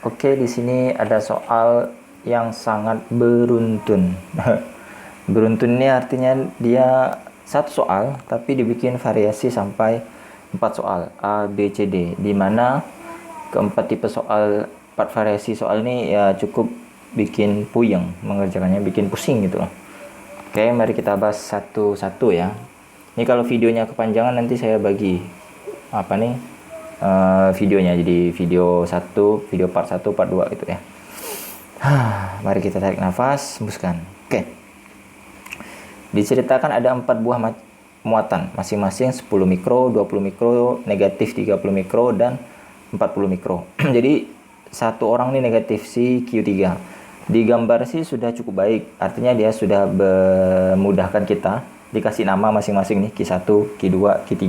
Oke, di sini ada soal yang sangat beruntun. Beruntun ini artinya dia satu soal tapi dibikin variasi sampai 4 soal A, B, C, D, di mana keempat tipe soal, 4 variasi soal ini ya cukup bikin puyeng mengerjakannya, bikin pusing gitu loh. Oke, mari kita bahas satu-satu ya. Ini kalau videonya kepanjangan nanti saya bagi apa nih videonya jadi video 1, video part 1, part 2 gitu ya. Mari kita tarik nafas, hembuskan. Oke. Diceritakan ada 4 buah muatan, masing-masing 10 mikro, 20 mikro, negatif 30 mikro, dan 40 mikro. Jadi satu orang ini negatif si Q3. Di gambar sih sudah cukup baik, artinya dia sudah memudahkan kita. Dikasih nama masing-masing nih, Q1, Q2, Q3,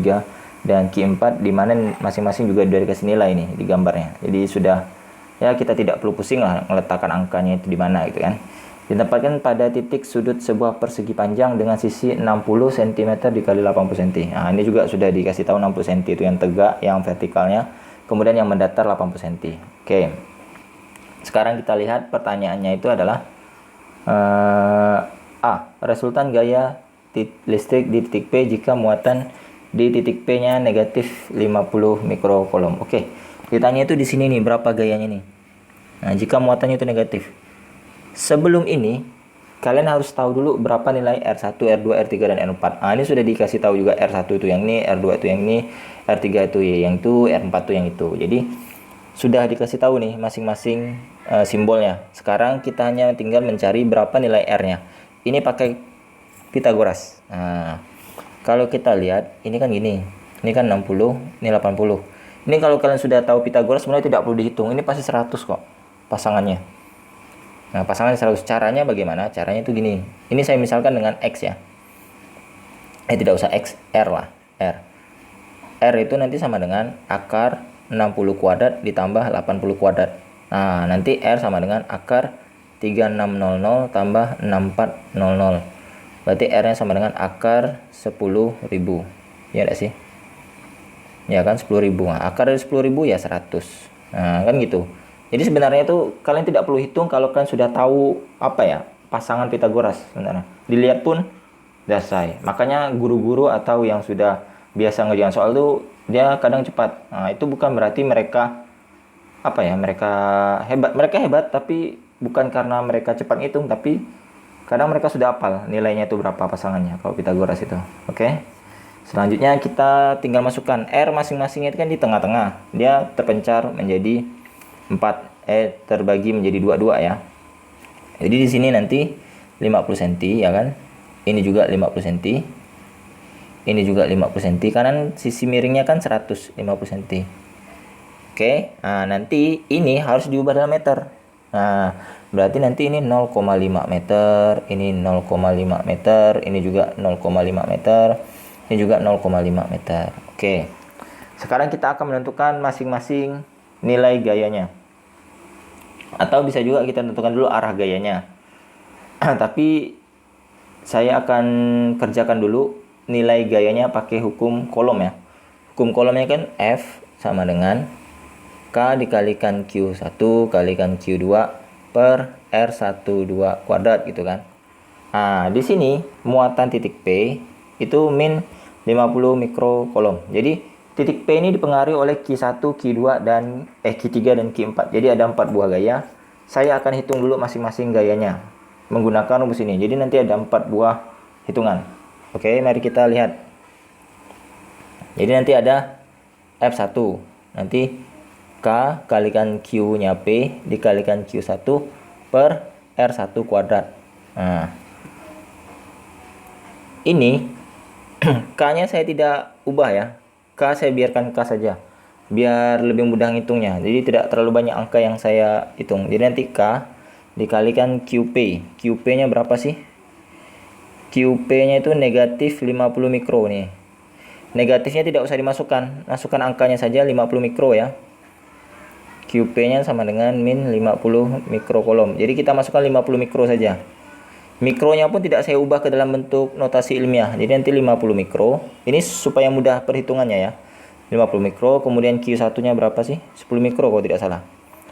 dan Q4, di mana masing-masing juga sudah dikasih nilai nih di gambarnya. Jadi sudah ya kita tidak perlu pusing lah meletakkan angkanya itu di mana gitu kan. Ditempatkan pada titik sudut sebuah persegi panjang dengan sisi 60 cm dikali 80 cm. Nah, ini juga sudah dikasih tahu 60 cm itu yang tegak, yang vertikalnya, kemudian yang mendatar 80 cm. Oke. Sekarang kita lihat pertanyaannya itu adalah A. Resultan gaya listrik di titik P jika muatan di titik P-nya negatif 50 mikrokolom. Oke. Ditanya itu di sini nih, berapa gayanya nih? Nah, jika muatannya itu negatif. Sebelum ini, kalian harus tahu dulu berapa nilai R1, R2, R3, dan R4. Nah, ini sudah dikasih tahu juga, R1 itu yang ini, R2 itu yang ini, R3 itu yang itu, R4 itu yang itu. Jadi, sudah dikasih tahu nih masing-masing simbolnya. Sekarang kita hanya tinggal mencari berapa nilai R-nya. Ini pakai Pitagoras. Nah, kalau kita lihat, ini kan gini. Ini kan 60, ini 80. Ini kalau kalian sudah tahu Pitagoras, sebenarnya tidak perlu dihitung. Ini pasti 100 kok pasangannya. Nah, pasangan 100. Caranya bagaimana? Caranya itu gini. Ini saya misalkan dengan X ya. Tidak usah X, R lah. R. R itu nanti sama dengan akar 60 kuadrat ditambah 80 kuadrat. Nah, nanti R sama dengan akar 3600 tambah 6400. Berarti R-nya sama dengan akar 10.000. Ya enggak sih? Ya kan, 10.000. Nah, akar dari 10.000 ya 100. Nah, kan gitu. Jadi sebenarnya itu kalian tidak perlu hitung kalau kalian sudah tahu apa ya, pasangan Pitagoras sebenarnya. Dilihat pun udah selesai. Makanya guru-guru atau yang sudah biasa ngerjain soal itu dia kadang cepat. Nah, itu bukan berarti mereka apa ya, mereka hebat. Mereka hebat tapi bukan karena mereka cepat ngitung, tapi kadang mereka sudah hafal nilainya itu berapa pasangannya kalau Pitagoras itu. Oke. Selanjutnya kita tinggal masukkan R masing-masingnya itu kan di tengah-tengah. Dia terpencar menjadi 4, terbagi menjadi 2 ya. Jadi di sini nanti 50 cm ya kan. Ini juga 50 cm. Ini juga 50 cm. Kanan sisi miringnya kan 150 cm. Oke. Nah, nanti ini harus diubah dalam meter. Nah, berarti nanti ini 0,5 meter, ini 0,5 meter, ini juga 0,5 meter, ini juga 0,5 meter. Oke. Sekarang kita akan menentukan masing-masing nilai gayanya. Atau bisa juga kita tentukan dulu arah gayanya. Tapi saya akan kerjakan dulu nilai gayanya pakai hukum kolom ya. Hukum kolomnya kan F sama dengan K dikalikan Q1 kalikan Q2 per R12 kuadrat gitu kan. Nah, di sini muatan titik P itu min 50 mikrokolom. Jadi titik P ini dipengaruhi oleh Q1, Q2 dan Q3 dan Q4. Jadi ada 4 buah gaya. Saya akan hitung dulu masing-masing gayanya menggunakan rumus ini. Jadi nanti ada 4 buah hitungan. Oke, mari kita lihat. Jadi nanti ada F1. Nanti K kalikan Q-nya P dikalikan Q1 per R1 kuadrat. Nah, ini K-nya saya tidak ubah ya. K saya biarkan K saja. Biar lebih mudah ngitungnya. Jadi tidak terlalu banyak angka yang saya hitung. Jadi nanti K dikalikan QP. QP-nya berapa sih? QP-nya itu negatif 50 mikro nih. Negatifnya tidak usah dimasukkan. Masukkan angkanya saja 50 mikro ya. QP-nya sama dengan min 50 mikrokolom. Jadi kita masukkan 50 mikro saja. Mikronya pun tidak saya ubah ke dalam bentuk notasi ilmiah. Jadi nanti 50 mikro. Ini supaya mudah perhitungannya ya. 50 mikro. Kemudian Q1-nya berapa sih? 10 mikro kalau tidak salah.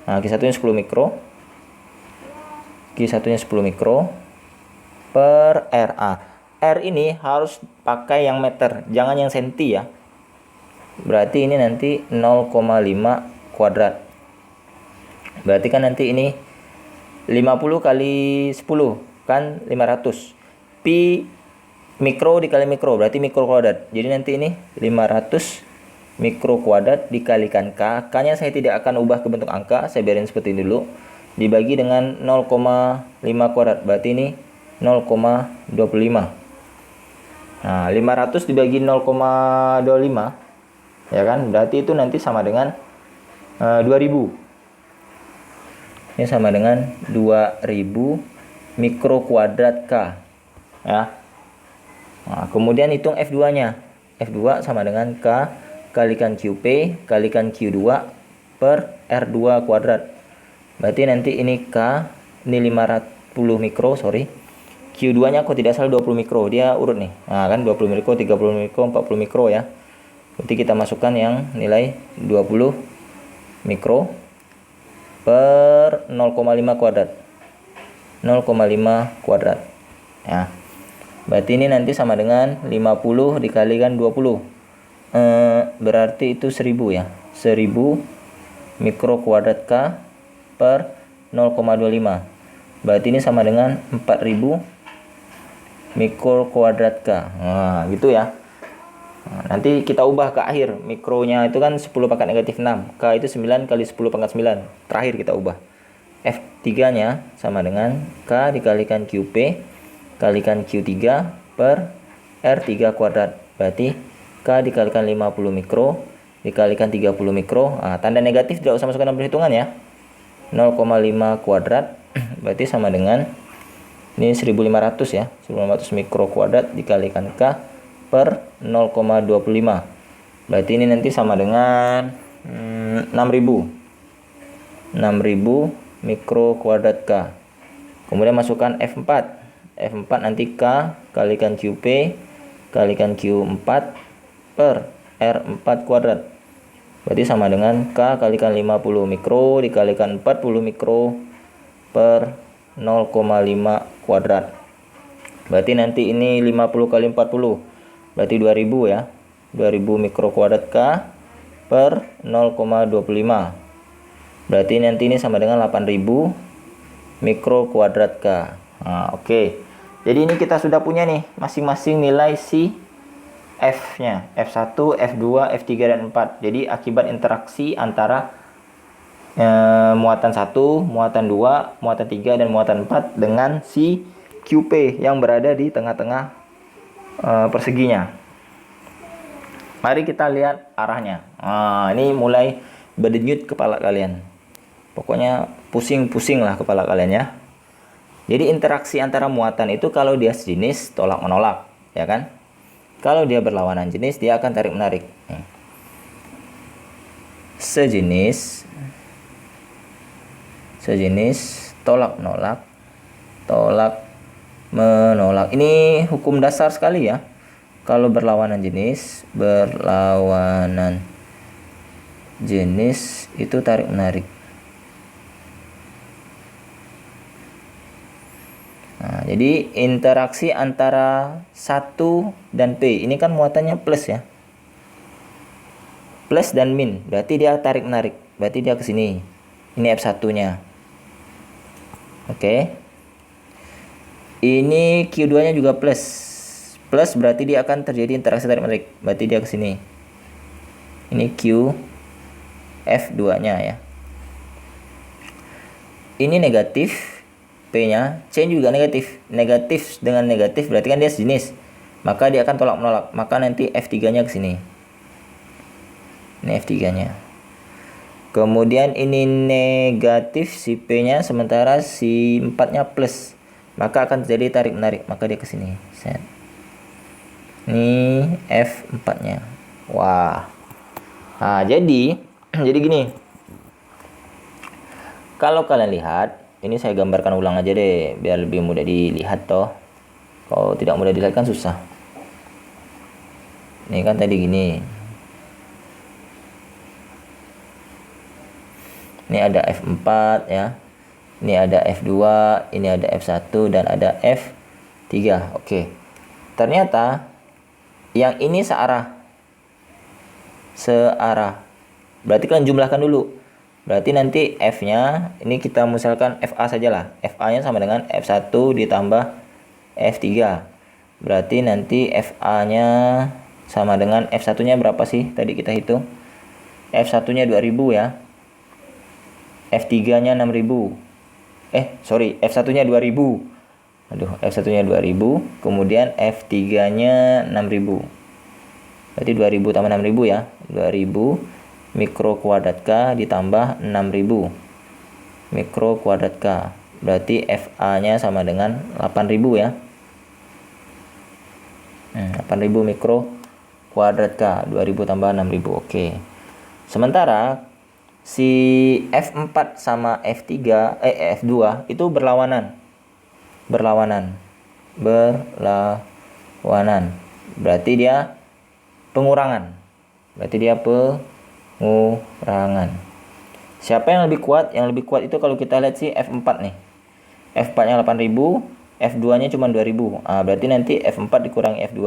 Nah, Q1-nya 10 mikro. Q1-nya 10 mikro per R. R ini harus pakai yang meter, jangan yang senti ya. Berarti ini nanti 0,5 kuadrat. Berarti kan nanti ini 50 kali 10 kan 500. Pi mikro dikali mikro berarti mikro kuadrat. Jadi nanti ini 500 mikro kuadrat dikalikan K. K-nya saya tidak akan ubah ke bentuk angka, saya biarin seperti ini dulu. Dibagi dengan 0,5 kuadrat. Berarti ini 0,25. Nah, 500 dibagi 0,25 ya kan? Berarti itu nanti sama dengan 2000. Ini sama dengan 2000 mikro kuadrat K ya. Nah, kemudian hitung F2-nya. F2 sama dengan K kalikan QP kalikan Q2 per R2 kuadrat. Berarti nanti ini K, ini 50 mikro, sorry. Q2-nya kok tidak salah 20 mikro, dia urut nih. Nah, kan 20 mikro, 30 mikro, 40 mikro ya. Berarti kita masukkan yang nilai 20 mikro per 0,5 kuadrat. 0,5 kuadrat. Ya. Berarti ini nanti sama dengan 50 dikalikan 20. Berarti itu 1000 ya. 1000 mikro kuadrat K per 0,25. Berarti ini sama dengan 4000 mikro kuadrat K. Nah, gitu ya. Nah, nanti kita ubah ke akhir. Mikronya itu kan 10 pangkat negatif 6. K itu 9 kali 10 pangkat 9. Terakhir kita ubah. F3-nya sama dengan K dikalikan QP kalikan Q3 per R3 kuadrat. Berarti K dikalikan 50 mikro dikalikan 30 mikro. Nah, tanda negatif tidak usah masukkan dalam perhitungan ya. 0,5 kuadrat. Berarti sama dengan ini 1500 ya. 1500 mikro kuadrat dikalikan K per 0,25. Berarti ini nanti sama dengan 6000 mikro kuadrat K. Kemudian masukkan F4. F4 nanti K kalikan QP kalikan Q4 per R4 kuadrat. Berarti sama dengan K kalikan 50 mikro dikalikan 40 mikro per 0,5 kuadrat. Berarti nanti ini 50 kali 40. Berarti 2000 ya. 2000 mikro kuadrat K per 0,25. Berarti nanti ini sama dengan 8000 mikro kuadrat K. Nah, oke. Jadi ini kita sudah punya nih masing-masing nilai si F-nya. F1, F2, F3 dan 4. Jadi akibat interaksi antara muatan 1, muatan 2, muatan 3 dan muatan 4 dengan si QP yang berada di tengah-tengah perseginya. Mari kita lihat arahnya. Nah, ini mulai berdenyut kepala kalian. Pokoknya pusing-pusing lah kepala kalian ya. Jadi interaksi antara muatan itu kalau dia sejenis tolak menolak, ya kan? Kalau dia berlawanan jenis dia akan tarik menarik. Sejenis tolak menolak, tolak menolak. Ini hukum dasar sekali ya. Kalau berlawanan jenis itu tarik menarik. Nah, jadi interaksi antara 1 dan P. Ini kan muatannya plus ya. Plus dan min. Berarti dia tarik menarik. Berarti dia ke sini. Ini F1-nya. Oke. Ini Q2-nya juga plus. Plus berarti dia akan terjadi interaksi tarik menarik. Berarti dia ke sini. Ini Q F2-nya ya. Ini negatif. P-nya, C juga negatif. Negatif dengan negatif berarti kan dia sejenis. Maka dia akan tolak menolak. Maka nanti F3-nya ke sini. Ini F3-nya. Kemudian ini negatif si P-nya sementara si 4-nya plus. Maka akan terjadi tarik menarik. Maka dia ke sini. Set. Ini F4-nya. Wah. Nah, jadi gini. Kalau kalian lihat, ini saya gambarkan ulang aja deh biar lebih mudah dilihat toh. Kalau tidak mudah dilihat kan susah. Ini kan tadi gini. Ini ada F4 ya. Ini ada F2, ini ada F1 dan ada F3. Oke. Ternyata yang ini searah. Berarti kalian jumlahkan dulu. Berarti nanti F-nya ini kita misalkan FA sajalah. FA-nya sama dengan F1 ditambah F3. Berarti nanti FA-nya sama dengan F1-nya berapa sih? Tadi kita hitung. F1-nya 2000 ya. F3-nya 6000. F1-nya 2000. F1-nya 2000, kemudian F3-nya 6000. Berarti 2000 tambah 6000 ya. 2000 mikro kuadrat K ditambah 6000 mikro kuadrat K. Berarti FA-nya sama dengan 8000 ya. 8000 mikro kuadrat K. 2000 tambah 6000. Oke. Sementara si F4 sama F2 itu berlawanan. Berarti dia pengurangan. Siapa yang lebih kuat? Yang lebih kuat itu kalau kita lihat sih F4 nih. F4-nya 8000, F2-nya cuma 2000. Berarti nanti F4 dikurangi F2.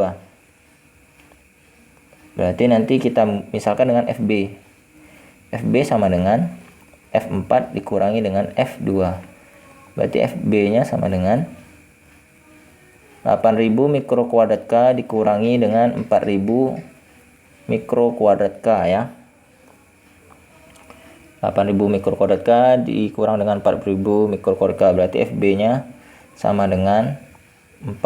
Berarti nanti kita misalkan dengan FB. FB sama dengan F4 dikurangi dengan F2. Berarti FB-nya sama dengan 8000 mikro kuadrat K dikurangi dengan 4000 mikro kuadrat K ya. 8000 mikro kuadrat K dikurang dengan 4000 mikro kuadrat K. Berarti FB-nya sama dengan 4000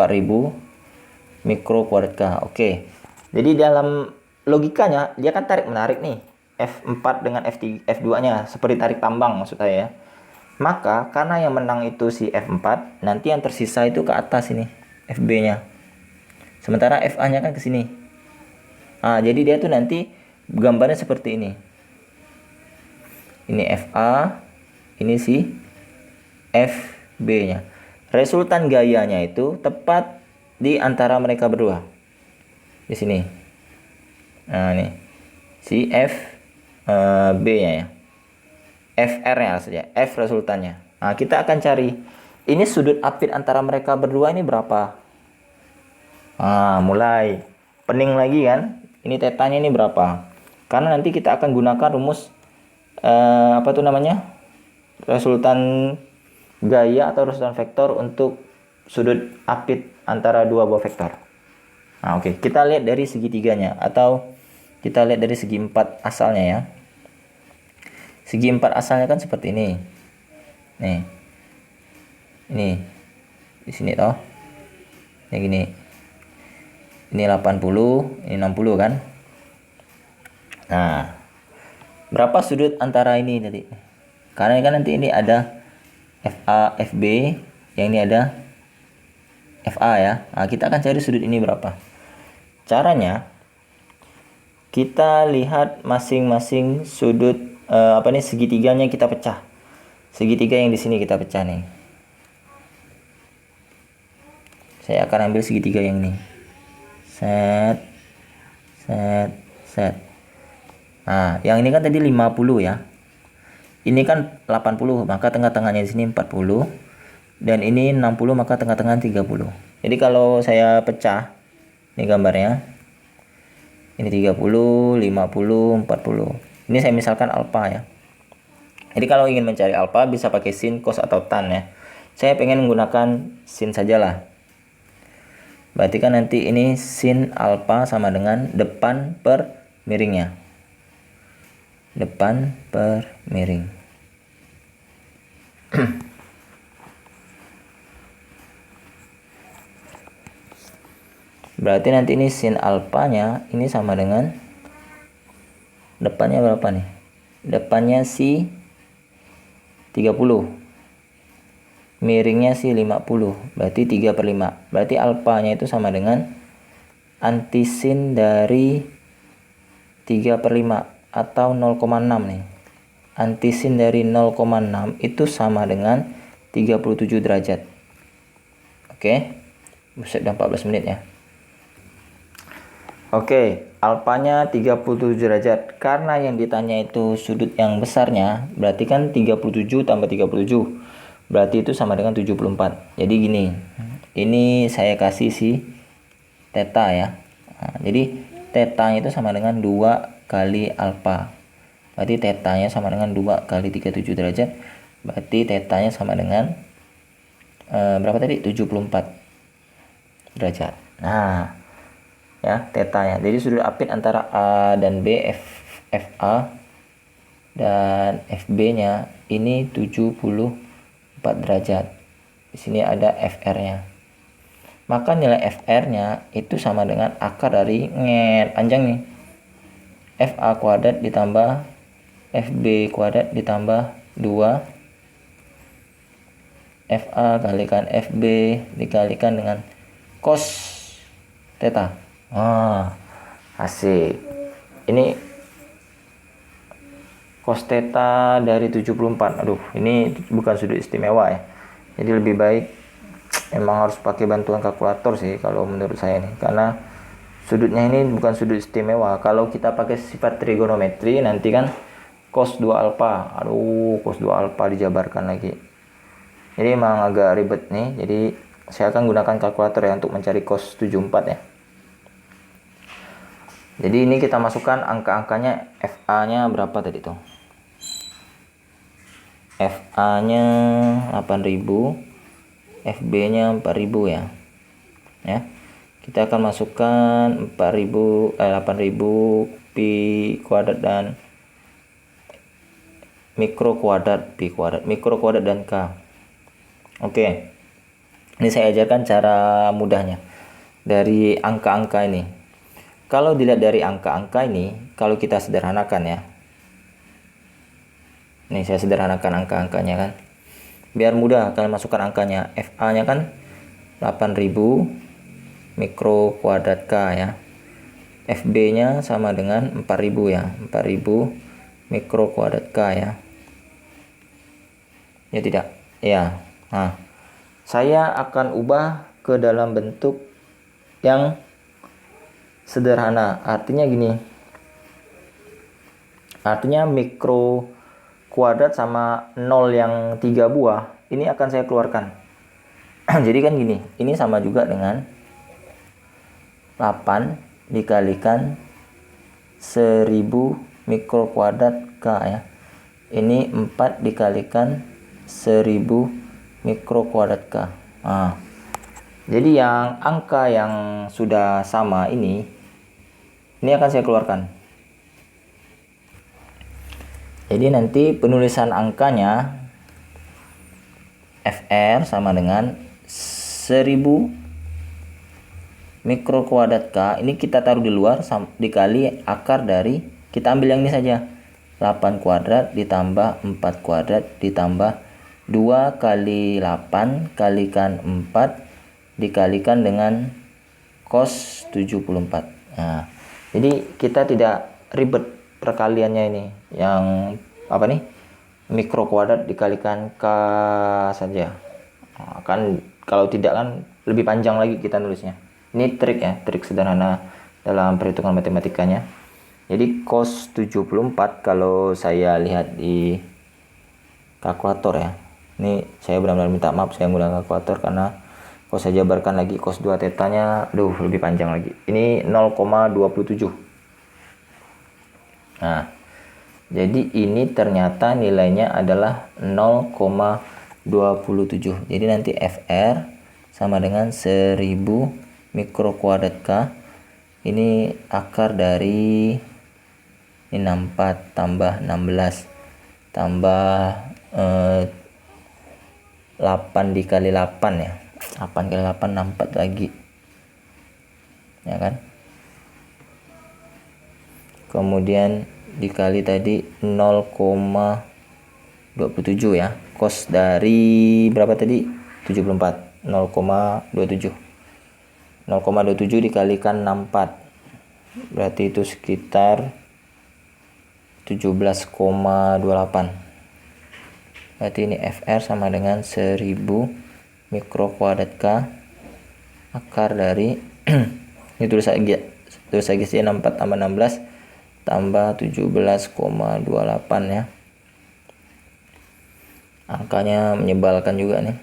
mikro kuadrat K. Oke. Jadi dalam logikanya dia kan tarik menarik nih. F4 dengan F2-nya seperti tarik tambang maksud saya ya. Maka karena yang menang itu si F4, nanti yang tersisa itu ke atas ini FB-nya. Sementara FA-nya kan ke sini. Jadi dia tuh nanti gambarnya seperti ini. Ini FA, ini si FB-nya. Resultan gayanya itu tepat di antara mereka berdua. Di sini. Ini si FB-nya ya. FR-nya saja, F resultannya. Kita akan cari ini sudut apit antara mereka berdua ini berapa. Mulai pening lagi kan. Ini tetanya ini berapa? Karena nanti kita akan gunakan rumus resultan gaya atau resultan vektor untuk sudut apit antara dua buah vektor. Oke. Kita lihat dari segitiganya atau kita lihat dari segi 4 asalnya ya. Segi 4 asalnya kan seperti ini. Nih. Ini. Di sini toh. Ini gini. Ini 80, ini 60 kan? Berapa sudut antara ini tadi? Karena kan nanti ini ada FA, FB, yang ini ada FA ya. Kita akan cari sudut ini berapa. Caranya kita lihat masing-masing sudut segitiganya kita pecah. Segitiga yang di sini kita pecah nih. Saya akan ambil segitiga yang ini. Set. Yang ini kan tadi 50 ya. Ini kan 80, maka tengah-tengahnya di sini 40. Dan ini 60, maka tengah-tengah 30. Jadi kalau saya pecah, ini gambarnya. Ini 30, 50, 40. Ini saya misalkan alfa ya. Jadi kalau ingin mencari alfa bisa pakai sin, cos atau tan ya. Saya pengen menggunakan sin sajalah. Berarti kan nanti ini sin alfa sama dengan depan per miringnya. Depan per miring. Berarti nanti ini sin alfanya ini sama dengan depannya berapa nih? Depannya si 30. Miringnya si 50. Berarti 3/5. Berarti alfanya itu sama dengan antisin dari 3/5 atau 0,6 nih. Antisin dari 0,6 itu sama dengan 37 derajat. Oke. Buset, udah 14 menit ya. Oke, alfanya 37 derajat. Karena yang ditanya itu sudut yang besarnya, berarti kan 37 tambah 37. Berarti itu sama dengan 74. Jadi gini, ini saya kasih si theta ya. Nah, jadi tetanya itu sama dengan 2 kali alfa. Berarti tetanya sama dengan 2 kali 37 derajat. Berarti tetanya sama dengan berapa tadi? 74 derajat. Nah, ya tetanya. Jadi sudut apit antara A dan B, FA dan FB-nya ini 74 derajat. Di sini ada FR-nya. Maka nilai FR-nya itu sama dengan akar dari panjang nih. FA kuadrat ditambah FB kuadrat ditambah 2 FA kalikan FB dikalikan dengan cos theta. Asik. Ini cos theta dari 74. Aduh, ini bukan sudut istimewa ya. Jadi lebih baik emang harus pakai bantuan kalkulator sih kalau menurut saya nih. Karena sudutnya ini bukan sudut istimewa. Kalau kita pakai sifat trigonometri nanti kan cos 2 alfa. Aduh, cos 2 alfa dijabarkan lagi. Jadi emang agak ribet nih. Jadi saya akan gunakan kalkulator ya untuk mencari cos 74 ya. Jadi ini kita masukkan angka-angkanya. FA-nya berapa tadi tuh? FA-nya 8000, FB-nya 4000 ya. Ya. Kita akan masukkan 8000 pi kuadrat dan mikro kuadrat, pi kuadrat, mikro kuadrat dan K. Oke. Ini saya ajarkan cara mudahnya dari angka-angka ini. Kalau dilihat dari angka-angka ini, kalau kita sederhanakan ya. Nih saya sederhanakan angka-angkanya kan. Biar mudah kalian masukkan angkanya. FA-nya kan 8000 mikro kuadrat K ya. FB-nya sama dengan 4000 ya. 4000 mikro kuadrat K ya. Ya tidak? Ya. Nah, saya akan ubah ke dalam bentuk yang sederhana. Artinya gini. Artinya mikro kuadrat sama 0 yang 3 buah ini akan saya keluarkan. Jadi kan gini, ini sama juga dengan 8 dikalikan 1000 mikro kuadrat K ya. Ini 4 dikalikan 1000 mikro kuadrat K. Nah, jadi yang angka yang sudah sama ini akan saya keluarkan. Jadi nanti penulisan angkanya FR sama dengan 1000 mikro kuadrat K. Ini kita taruh di luar dikali akar dari, kita ambil yang ini saja. 8 kuadrat ditambah 4 kuadrat ditambah 2 kali 8 kalikan 4 dikalikan dengan cos 74. Nah, jadi kita tidak ribet perkaliannya ini. Yang apa nih? Mikro kuadrat dikalikan K saja. Nah, kan kalau tidak kan lebih panjang lagi kita nulisnya. Ini trik ya, trik sederhana dalam perhitungan matematikanya. Jadi cos 74 kalau saya lihat di kalkulator ya. Ini saya benar-benar minta maaf saya menggunakan kalkulator karena kalau saya jabarkan lagi cos 2 tetanya, lebih panjang lagi. Ini 0,27. Nah, jadi ini ternyata nilainya adalah 0,27. Jadi nanti FR sama dengan 1000 mikro kuadrat K. Ini akar dari ini 64 tambah 16 tambah 8 dikali 8 ya. 8 kali 8 64 lagi. Ya kan? Kemudian dikali tadi 0,27 ya. Cos dari berapa tadi? 74. 0,27. 0,27 dikalikan 64. Berarti itu sekitar 17,28. Berarti ini FR sama dengan 1000 mikro kuadrat K akar dari ini tulis Terus lagi 64 tambah 16 tambah 17,28 ya. Angkanya menyebalkan juga nih.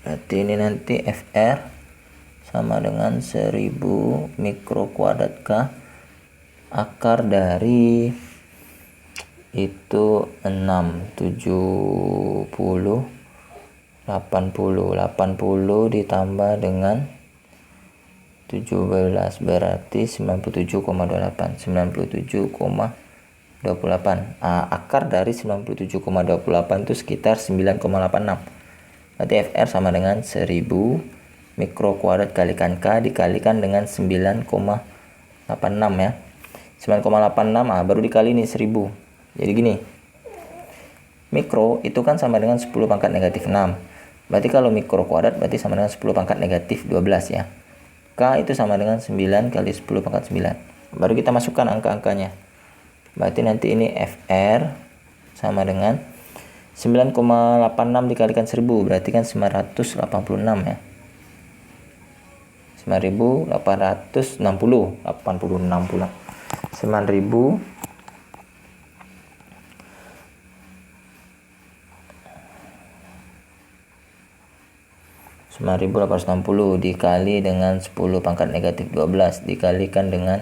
Berarti ini nanti FR sama dengan 1000 mikro kuadrat K akar dari itu 6, 70, 80 ditambah dengan 17 berarti 97,28. Akar dari 97,28 itu sekitar 9,86. Berarti FR sama dengan 1000 mikro kuadrat kalikan K dikalikan dengan 9,86 ya. 9,86 baru dikali nih 1000. Jadi gini. Mikro itu kan sama dengan 10 pangkat negatif 6. Berarti kalau mikro kuadrat berarti sama dengan 10 pangkat negatif 12 ya. K itu sama dengan 9 kali 10 pangkat 9. Baru kita masukkan angka-angkanya. Berarti nanti ini FR sama dengan 9,86 dikalikan 1000 berarti kan 986 ya. 9860 86 pula. 9860 dikali dengan 10 pangkat negatif 12 dikalikan dengan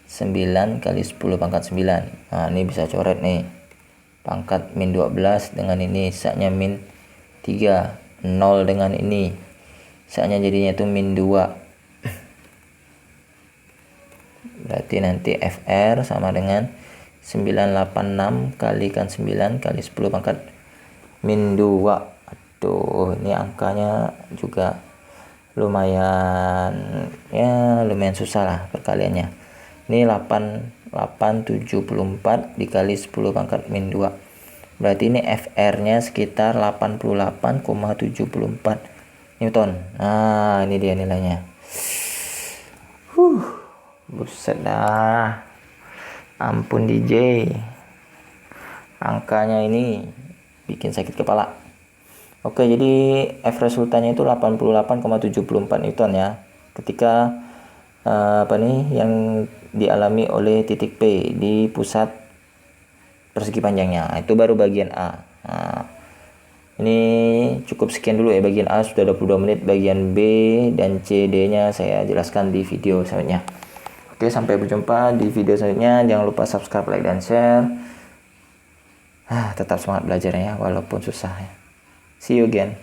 9 kali 10 pangkat 9. Nah, ini bisa coret nih. Pangkat min 12 dengan ini sisanya min 3. 0 dengan ini sisanya jadinya itu min 2. Berarti nanti FR sama dengan 986 kalikan 9 kali 10 pangkat min 2. Aduh, ini angkanya juga lumayan susah lah perkaliannya. Ini 874 dikali 10 pangkat min 2. Berarti ini FR-nya sekitar 88,74 Newton. Nah, ini dia nilainya. Buset dah. Ampun DJ. Angkanya ini bikin sakit kepala. Oke, jadi F resultannya itu 88,74 Newton ya. Ketika yang dialami oleh titik P di pusat persegi panjangnya. Itu baru bagian A. Nah, ini cukup sekian dulu ya, bagian A sudah 22 menit, bagian B dan C, D-nya saya jelaskan di video selanjutnya. Oke, sampai berjumpa di video selanjutnya. Jangan lupa subscribe, like, dan share. Tetap semangat belajarnya ya, walaupun susah ya. See you again.